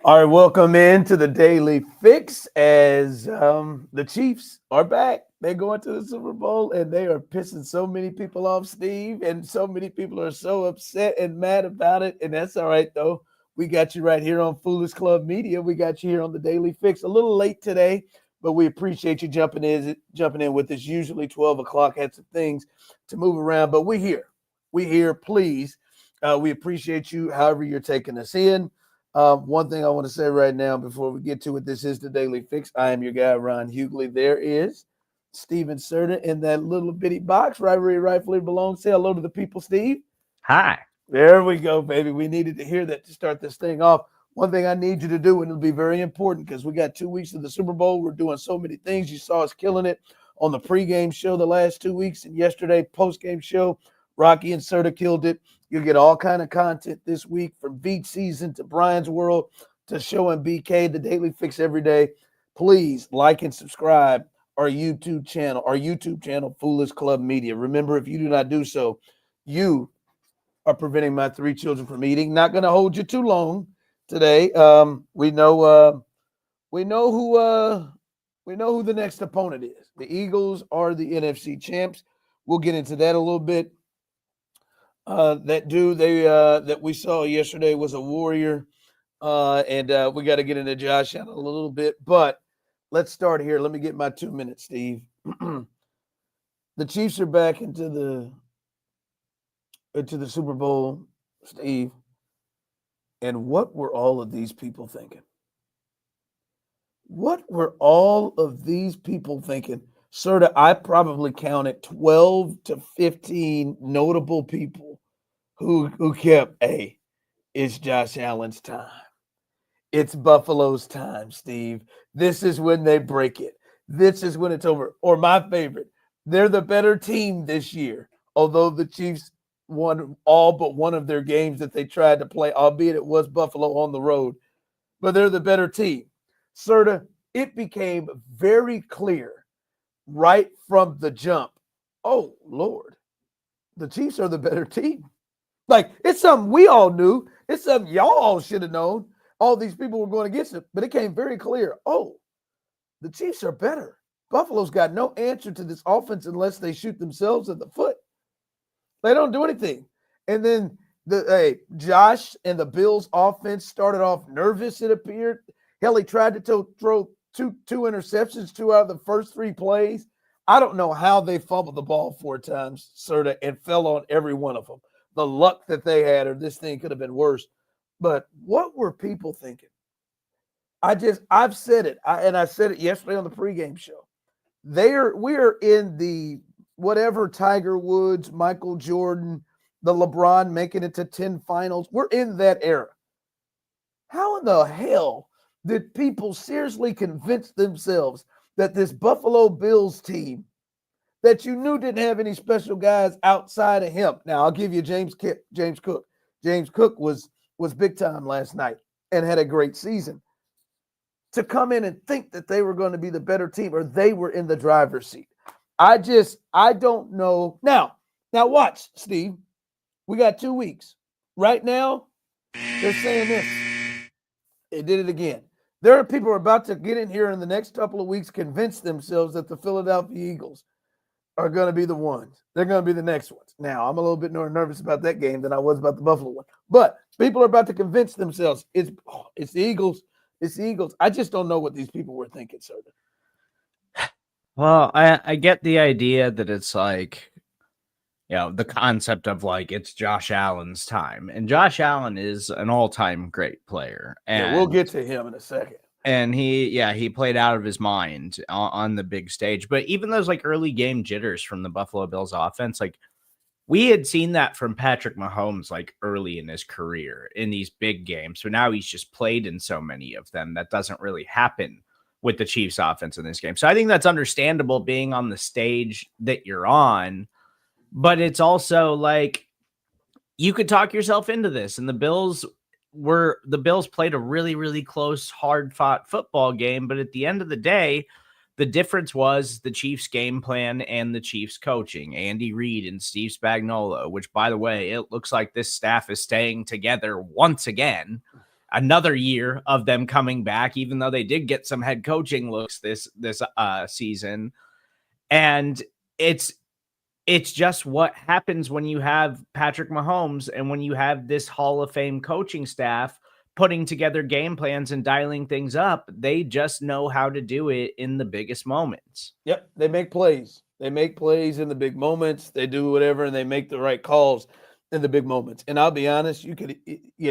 All right, welcome into the Daily Fix as the Chiefs are back. They're going to the Super Bowl and they are pissing so many people off, Steve, and so many people are so upset and mad about it. And that's all right, though. We got you right here on Foolish Club Media. We got you here on the Daily Fix. A little late today, but we appreciate you jumping in with us. Usually 12 o'clock, had some things to move around, but we're here. We're here, please. We appreciate you however you're taking us in. One thing I want to say right now before we get to it, this is the Daily Fix. I am your guy, Ron Hughley. There is Steven Serta in that little bitty box right where he rightfully belongs. Say hello to the people, Steve. Hi. There we go, baby. We needed to hear that to start this thing off. One thing I need you to do, and it'll be very important because we got 2 weeks of the Super Bowl. We're doing so many things. You saw us killing it on the pregame show the last 2 weeks, and yesterday postgame show. Rocky and Serta killed it. You'll get all kind of content this week from Beat Season to Brian's World to Show and BK, the Daily Fix every day. Please like and subscribe our YouTube channel, Foolish Club Media. Remember, if you do not do so, you are preventing my 3 children from eating. Not going to hold you too long today. We know who the next opponent is. The Eagles are the NFC champs. We'll get into that a little bit. That dude that we saw yesterday was a warrior, and we got to get into Josh Allen a little bit. But let's start here. Let me get my 2 minutes, Steve. The Chiefs are back into the Super Bowl, Steve. And what were all of these people thinking? What were all of these people thinking? Serta, I probably counted 12 to 15 notable people who kept, hey, it's Josh Allen's time. It's Buffalo's time, Steve. This is when they break it. This is when it's over. Or my favorite, they're the better team this year, although the Chiefs won all but one of their games that they tried to play, albeit it was Buffalo on the road. But they're the better team. Serta, it became very clear right from the jump. Oh, Lord, the Chiefs are the better team. Like, it's something we all knew. It's something y'all all should have known. All these people were going against it, but it came very clear. Oh, the Chiefs are better. Buffalo's got no answer to this offense unless they shoot themselves in the foot. They don't do anything. And then Josh and the Bills offense started off nervous, it appeared. Hell, he tried to throw two interceptions, 2 out of the first 3 plays. I don't know how they fumbled the ball 4 times, Serta, and fell on every one of them. The luck that they had, or this thing could have been worse. But what were people thinking? I've said it, and I said it yesterday on the pregame show. We are in the whatever Tiger Woods, Michael Jordan, the LeBron making it to 10 finals. We're in that era. How in the hell did people seriously convince themselves that this Buffalo Bills team that you knew didn't have any special guys outside of him? Now, I'll give you James Cook. James Cook was big time last night and had a great season. To come in and think that they were going to be the better team or they were in the driver's seat. I don't know. Now watch, Steve. We got 2 weeks. Right now, they're saying this. They did it again. There are people who are about to get in here in the next couple of weeks, convince themselves that the Philadelphia Eagles are going to be the ones. They're going to be the next ones. Now, I'm a little bit more nervous about that game than I was about the Buffalo one. But people are about to convince themselves it's the Eagles. It's the Eagles. I just don't know what these people were thinking, Serta. Well, I get the idea that it's like, the concept of like it's Josh Allen's time. And Josh Allen is an all-time great player. And we'll get to him in a second. And he played out of his mind on the big stage. But even those like early game jitters from the Buffalo Bills offense, like we had seen that from Patrick Mahomes like early in his career in these big games. So now he's just played in so many of them that doesn't really happen with the Chiefs offense in this game. So I think that's understandable being on the stage that you're on. But it's also like you could talk yourself into this. And the Bills played a really, really close, hard-fought football game. But at the end of the day, the difference was the Chiefs' game plan and the Chiefs' coaching, Andy Reid and Steve Spagnuolo, which, by the way, it looks like this staff is staying together once again. another year of them coming back, even though they did get some head coaching looks this season. And it's just what happens when you have Patrick Mahomes and when you have this Hall of Fame coaching staff putting together game plans and dialing things up. They just know how to do it in the biggest moments. Yep, they make plays. They make plays in the big moments. They do whatever, and they make the right calls in the big moments. And I'll be honest,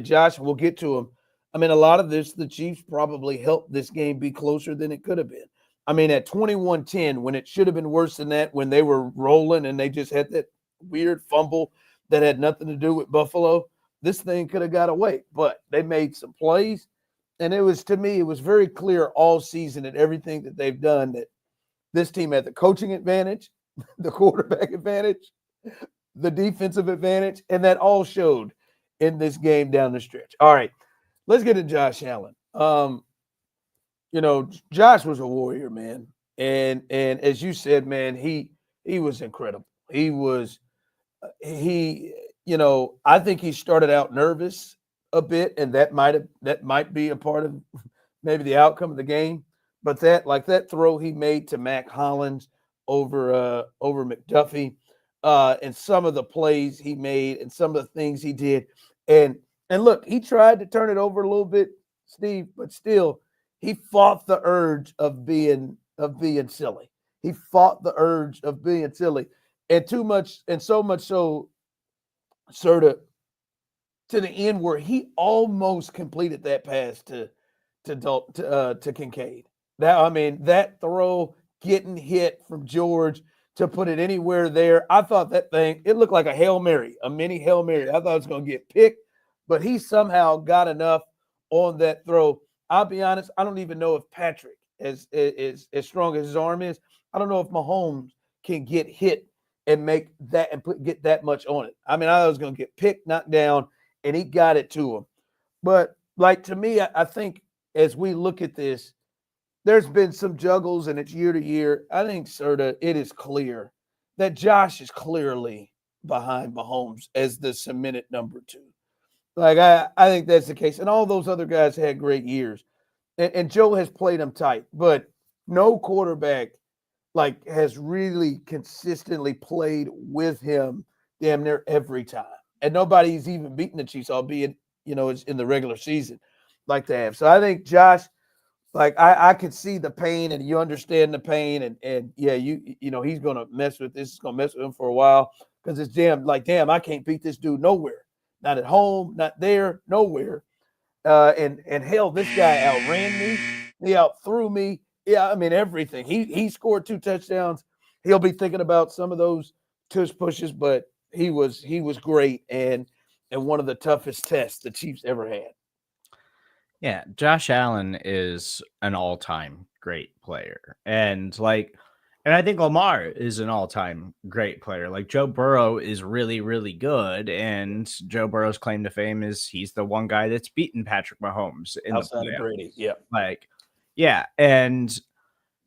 Josh, we'll get to him. I mean, a lot of this, the Chiefs probably helped this game be closer than it could have been. I mean, at 21-10, when it should have been worse than that, when they were rolling and they just had that weird fumble that had nothing to do with Buffalo, this thing could have got away. But they made some plays, and it was, to me, it was very clear all season and everything that they've done that this team had the coaching advantage, the quarterback advantage, the defensive advantage, and that all showed in this game down the stretch. All right, let's get to Josh Allen. Josh was a warrior, man. And as you said, man, he was incredible. I think he started out nervous a bit, and that might be a part of maybe the outcome of the game. But that throw he made to Mac Hollins over McDuffie, and some of the plays he made and some of the things he did. And look, he tried to turn it over a little bit, Steve, but still he fought the urge of being silly. He fought the urge of being silly. And too much, and so much so, sort of to the end where he almost completed that pass to Kincaid. That throw getting hit from George to put it anywhere there. I thought that thing, it looked like a Hail Mary, a mini Hail Mary. I thought it was going to get picked, but he somehow got enough on that throw. I'll be honest, I don't even know if Patrick, as strong as his arm is, I don't know if Mahomes can get hit and make that and get that much on it. I thought it was going to get picked, knocked down, and he got it to him. But, to me, I think as we look at this, there's been some juggles, and it's year to year. I think, it is clear that Josh is clearly behind Mahomes as the cemented number 2. I think that's the case. And all those other guys had great years. And Joe has played them tight. But no quarterback, has really consistently played with him damn near every time. And nobody's even beaten the Chiefs, albeit, it's in the regular season like they have. So I think Josh – I could see the pain, and you understand the pain, and yeah, he's gonna mess with this. It's gonna mess with him for a while because it's damn, I can't beat this dude nowhere, not at home, not there, nowhere. And hell, this guy outran me, he outthrew me. Yeah, everything. He scored 2 touchdowns. He'll be thinking about some of those tush pushes, but he was great and one of the toughest tests the Chiefs ever had. Yeah, Josh Allen is an all-time great player. And I think Lamar is an all-time great player. Joe Burrow is really, really good. And Joe Burrow's claim to fame is he's the one guy that's beaten Patrick Mahomes in outside the of Brady. Yeah.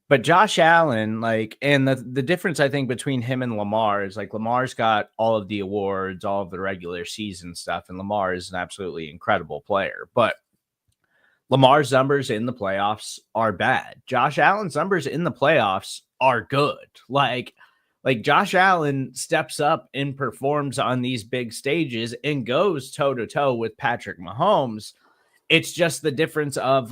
But Josh Allen, and the difference I think between him and Lamar is Lamar's got all of the awards, all of the regular season stuff, and Lamar is an absolutely incredible player. But Lamar's numbers in the playoffs are bad. Josh Allen's numbers in the playoffs are good. Josh Allen steps up and performs on these big stages and goes toe-to-toe with Patrick Mahomes. It's just the difference of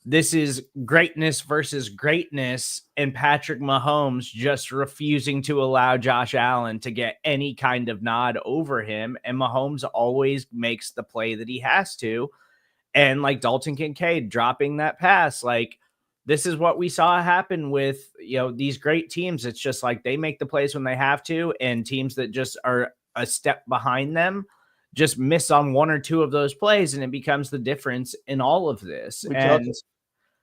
this is greatness versus greatness, and Patrick Mahomes just refusing to allow Josh Allen to get any kind of nod over him. And Mahomes always makes the play that he has to. And Dalton Kincaid dropping that pass, this is what we saw happen with, these great teams. It's just they make the plays when they have to, and teams that just are a step behind them just miss on 1 or 2 of those plays, and it becomes the difference in all of this.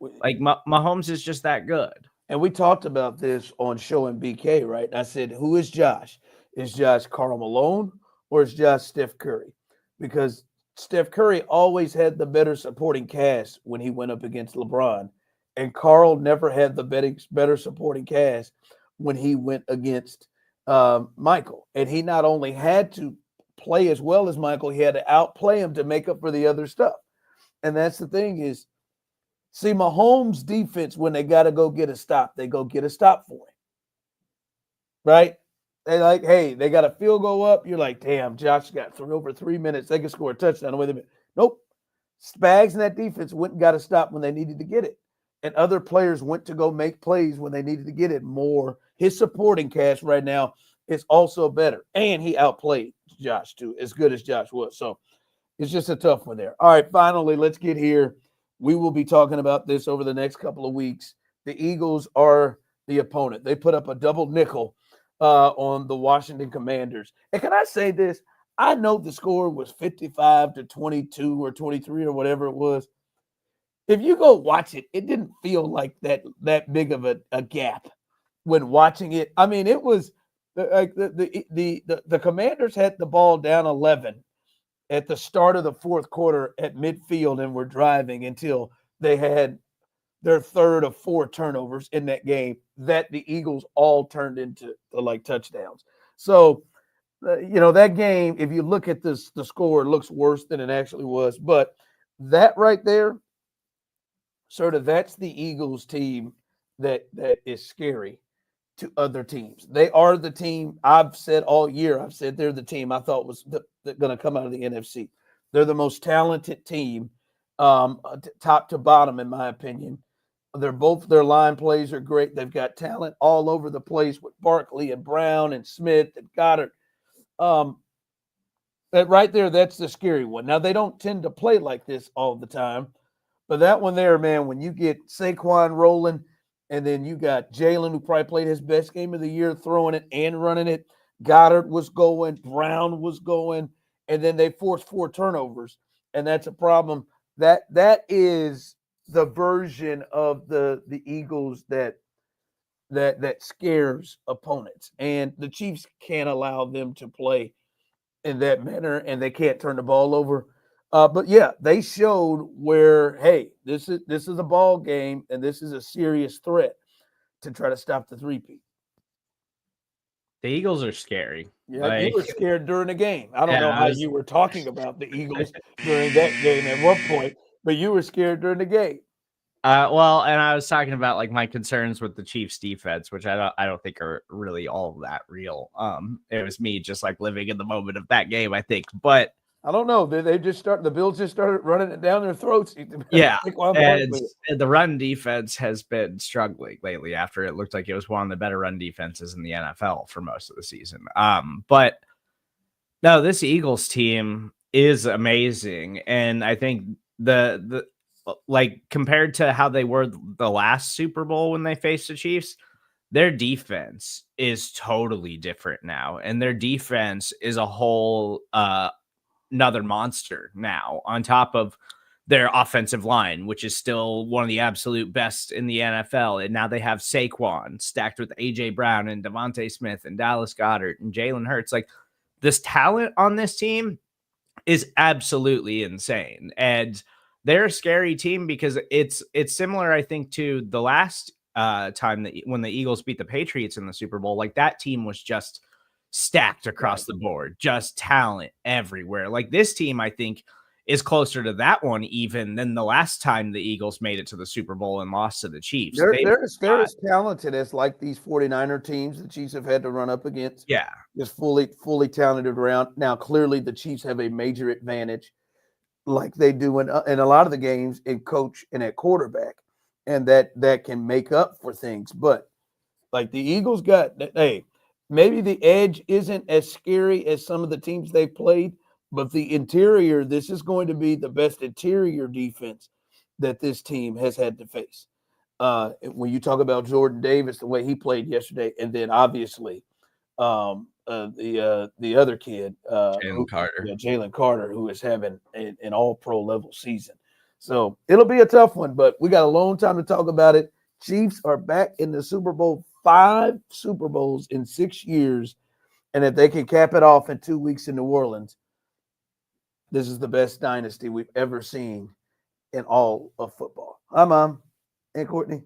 Mahomes is just that good. And we talked about this on Show and BK, right? And I said, who is Josh? Is Josh Karl Malone or is Josh Steph Curry? Because Steph Curry always had the better supporting cast when he went up against LeBron, and Karl never had the better supporting cast when he went against Michael. And he not only had to play as well as Michael, he had to outplay him to make up for the other stuff. And that's the thing is, see, Mahomes' defense, when they got to go get a stop, they go get a stop for him. Right? They like, hey, they got a field goal up. You're like, damn, Josh got over 3 minutes. They can score a touchdown with him. Nope. Spags and that defense went and got a stop when they needed to get it. And other players went to go make plays when they needed to get it more. His supporting cast right now is also better. And he outplayed Josh, too, as good as Josh was. So it's just a tough one there. All right, finally, let's get here. We will be talking about this over the next couple of weeks. The Eagles are the opponent. They put up a double nickel on the Washington Commanders. And can I say this? I know the score was 55-22 or 23 or whatever it was. If you go watch it, it didn't feel like that big of a gap when watching it. I mean, it was like the Commanders had the ball down 11 at the start of the fourth quarter at midfield and were driving until they had their third of 4 turnovers in that game that the Eagles all turned into like touchdowns. So, that game, if you look at the score, it looks worse than it actually was. But that right there, sort of, that's the Eagles team that is scary to other teams. They are the team I've said all year. I've said they're the team I thought was going to come out of the NFC. They're the most talented team, top to bottom, in my opinion. Their line plays are great. They've got talent all over the place with Barkley and Brown and Smith and Goddard. That right there, that's the scary one. Now, they don't tend to play like this all the time, but that one there, man, when you get Saquon rolling, and then you got Jalen, who probably played his best game of the year, throwing it and running it. Goddard was going, Brown was going, and then they forced 4 turnovers, and that's a problem. That is the version of the Eagles that scares opponents, and the Chiefs can't allow them to play in that manner, and they can't turn the ball over. But yeah, they showed where, hey, this is a ball game, and this is a serious threat to try to stop the three-peat. The Eagles are scary. Yeah, you were scared during the game. I don't know how you were talking about the Eagles during that game at one point, but you were scared during the game. Well, and I was talking about like my concerns with the Chiefs defense, which I don't think are really all that real. It was me just like living in the moment of that game, I think. But I don't know. The Bills just started running it down their throats. Yeah, and the run defense has been struggling lately after it looked like it was one of the better run defenses in the NFL for most of the season. But no, this Eagles team is amazing, and I think the like compared to how they were the last Super Bowl when they faced the Chiefs, their defense is totally different now, and their defense is a whole another monster now on top of their offensive line, which is still one of the absolute best in the NFL. And now they have Saquon stacked with AJ Brown and Devontae Smith and Dallas Goedert and Jalen Hurts. Like, this talent on this team is absolutely insane. And they're a scary team because it's similar, I think, to the last time that when the Eagles beat the Patriots in the Super Bowl. Like, that team was just stacked across the board, just talent everywhere. Like, this team, I think, is closer to that one even than the last time the Eagles made it to the Super Bowl and lost to the Chiefs. They're as talented as like these 49er teams the Chiefs have had to run up against. Yeah. Just fully talented around. Now, clearly the Chiefs have a major advantage like they do in a lot of the games in coach and at quarterback, and that can make up for things. But like the Eagles got, hey, maybe the edge isn't as scary as some of the teams they've played, but the interior, this is going to be the best interior defense that this team has had to face. When you talk about Jordan Davis, the way he played yesterday, and then obviously the other kid, Jalen Carter, who is having an all-pro level season. So it'll be a tough one, but we got a long time to talk about it. Chiefs are back in the Super Bowl, 5 Super Bowls in 6 years, and if they can cap it off in 2 weeks in New Orleans, this is the best dynasty we've ever seen in all of football. Hi, Mom and Courtney.